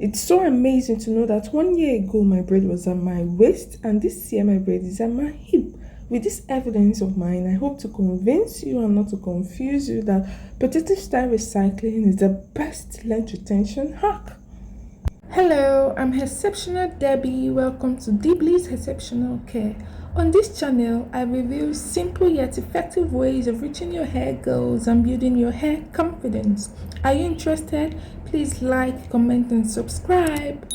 It's so amazing to know that 1 year ago my braid was at my waist and this year my braid is at my hip. With this evidence of mine, I hope to convince you and not to confuse you that protective style recycling is the best length retention hack. Hello, I'm Exceptional Debbie. Welcome to Deeply's Exceptional Care. On this channel, I reveal simple yet effective ways of reaching your hair goals and building your hair confidence. Are you interested? Please like, comment, and subscribe.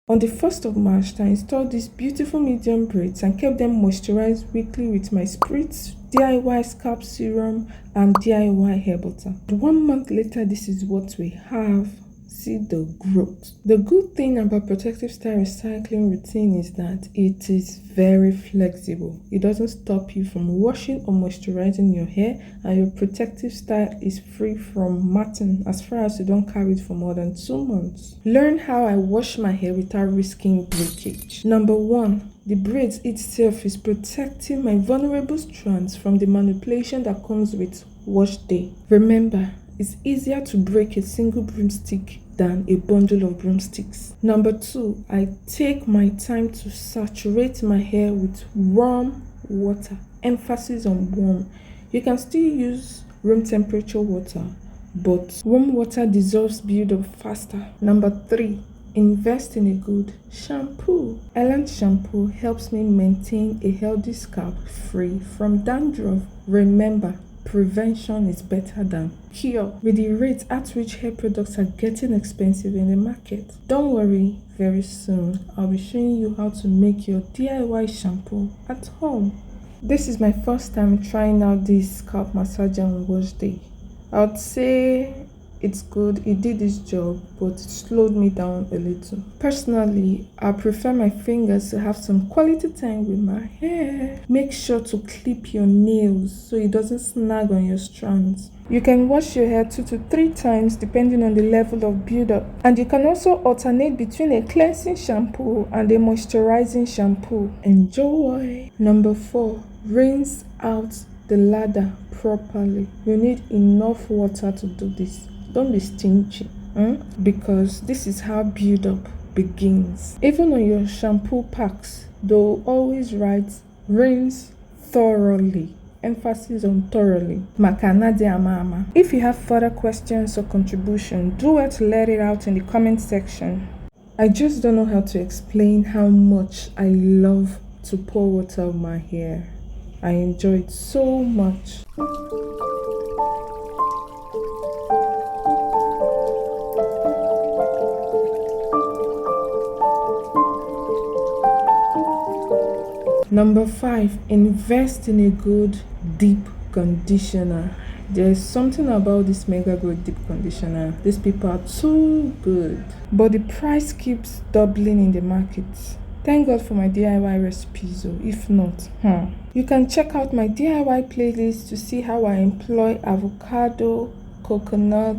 On the 1st of March, I installed these beautiful medium braids and kept them moisturized weekly with my spritz, DIY scalp serum, and DIY hair butter. 1 month later, this is what we have. See the growth. The good thing about protective style recycling routine is that it is very flexible. It doesn't stop you from washing or moisturizing your hair, and your protective style is free from matting as far as you don't carry it for more than 2 months. Learn how I wash my hair without risking breakage. Number 1. The braids itself is protecting my vulnerable strands from the manipulation that comes with wash day. Remember, it's easier to break a single broomstick than a bundle of broomsticks. Number 2, I take my time to saturate my hair with warm water. Emphasis on warm. You can still use room temperature water, but warm water dissolves buildup faster. Number 3, invest in a good shampoo. Ellen shampoo helps me maintain a healthy scalp free from dandruff. Remember, prevention is better than cure. With the rate at which hair products are getting expensive in the market, don't worry, very soon I'll be showing you how to make your DIY shampoo at home. This is my first time trying out this scalp massager on wash day. I would say it's good, it did its job, but it slowed me down a little. Personally, I prefer my fingers to have some quality time with my hair. Make sure to clip your nails so it doesn't snag on your strands. You can wash your hair 2 to 3 times depending on the level of buildup. And you can also alternate between a cleansing shampoo and a moisturizing shampoo. Enjoy! Number 4, rinse out the lather properly. You need enough water to do this. Don't be stingy, because this is how buildup begins. Even on your shampoo packs, they'll always write rinse thoroughly. Emphasis on thoroughly. Makana de amama. If you have further questions or contribution, do well to let it out in the comment section. I just don't know how to explain how much I love to pour water on my hair. I enjoy it so much. Number 5, invest in a good deep conditioner. There's something about this mega good deep conditioner. These people are too good, but the price keeps doubling in the market. Thank God for my DIY recipes, though. If not, you can check out my DIY playlist to see how I employ avocado, coconut,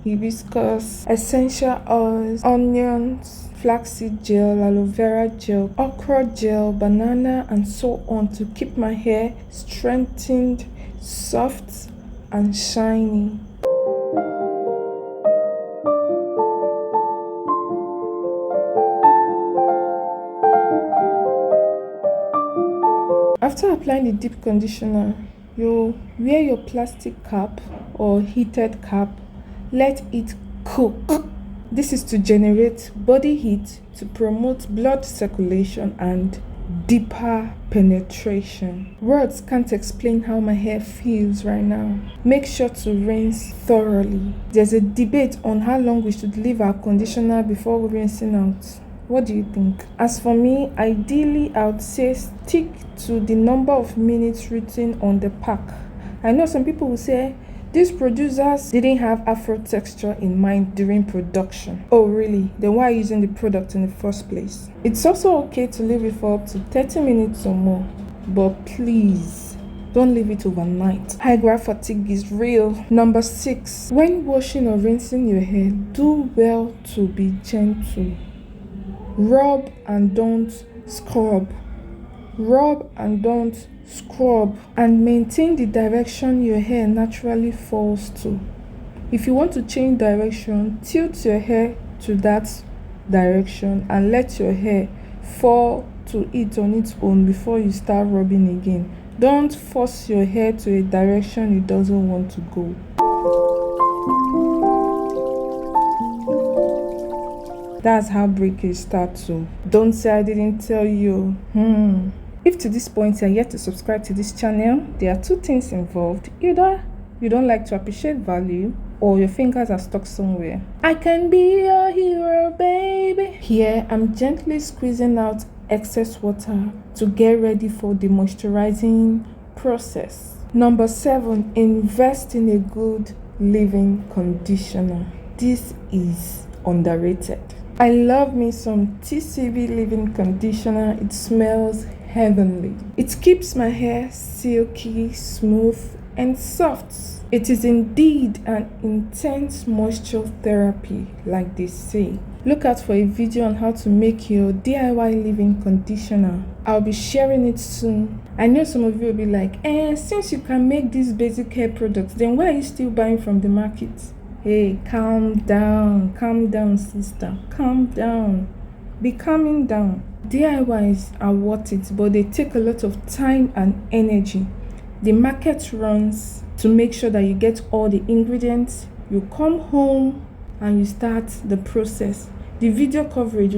hibiscus, essential oils, onions, flaxseed gel, aloe vera gel, okra gel, banana, and so on to keep my hair strengthened, soft, and shiny. After applying the deep conditioner, you wear your plastic cap or heated cap. Let it cook. This is to generate body heat to promote blood circulation and deeper penetration. Words can't explain how my hair feels right now. Make sure to rinse thoroughly. There's a debate on how long we should leave our conditioner before rinsing out. What do you think? As for me, ideally I would say stick to the number of minutes written on the pack. I know some people will say these producers didn't have afro texture in mind during production. Oh really? Then why are you using the product in the first place? It's also okay to leave it for up to 30 minutes or more, but please don't leave it overnight. High graph fatigue is real. Number 6, when washing or rinsing your hair, do well to be gentle. Rub and don't scrub. Rub and don't scrub, and maintain the direction your hair naturally falls to. If you want to change direction, tilt your hair to that direction and let your hair fall to it on its own before you start rubbing again. Don't force your hair to a direction it doesn't want to go. That's how breakage starts. So don't say I didn't tell you. If to this point you're yet to subscribe to this channel, there are two things involved. Either you don't like to appreciate value, or your fingers are stuck somewhere. I can be your hero, baby. Here, I'm gently squeezing out excess water to get ready for the moisturizing process. Number 7, invest in a good leave-in conditioner. This is underrated. I love me some TCV leave-in conditioner. It smells heavenly. It keeps my hair silky, smooth, and soft. It is indeed an intense moisture therapy, like they say. Look out for a video on how to make your DIY leave-in conditioner. I'll be sharing it soon. I know some of you will be like, since you can make these basic hair products, then why are you still buying from the market? Hey, calm down, sister, calm down. Be calming down. DIYs are worth it, but they take a lot of time and energy. The market runs to make sure that you get all the ingredients. You come home and you start the process. The video coverage,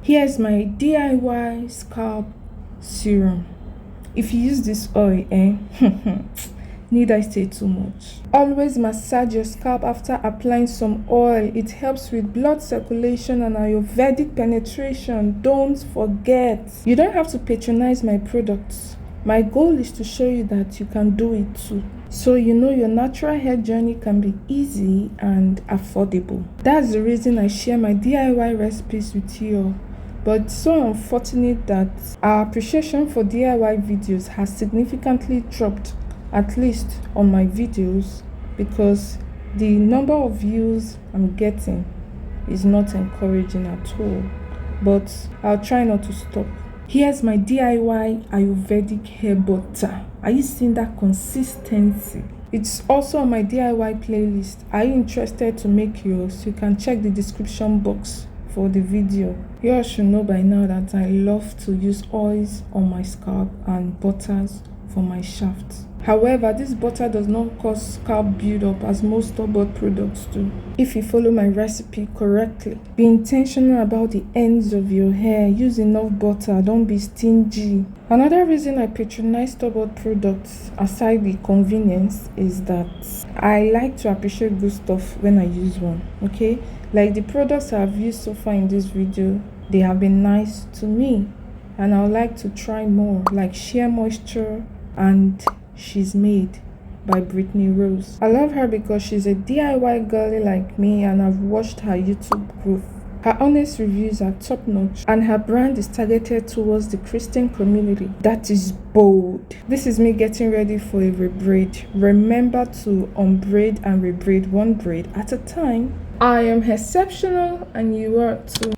Here's my DIY scalp serum. If you use this oil, need I say too much? Always massage your scalp after applying some oil. It helps with blood circulation and Ayurvedic penetration. Don't forget. You don't have to patronize my products. My goal is to show you that you can do it too. So your natural hair journey can be easy and affordable. That's the reason I share my DIY recipes with you. But it's so unfortunate that our appreciation for DIY videos has significantly dropped, at least on my videos, because the number of views I'm getting is not encouraging at all. But I'll try not to stop. Here's my DIY Ayurvedic hair butter. Are you seeing that consistency? It's also on my DIY playlist. Are you interested to make yours? You can check the description box for the video. You all should know by now that I love to use oils on my scalp and butters for my shafts. However, this butter does not cause scalp buildup as most store-bought products do. If you follow my recipe correctly, be intentional about the ends of your hair. Use enough butter. Don't be stingy. Another reason I patronize store-bought products, aside the convenience, is that I like to appreciate good stuff when I use one. Okay, like the products I've used so far in this video, they have been nice to me, and I would like to try more, like Sheer Moisture and She's Made by Brittany Rose. I love her because she's a DIY girly like me, and I've watched her YouTube growth. Her honest reviews are top notch, and her brand is targeted towards the Christian community. That is bold. This is me getting ready for a rebraid. Remember to unbraid and rebraid one braid at a time. I am exceptional, and you are too.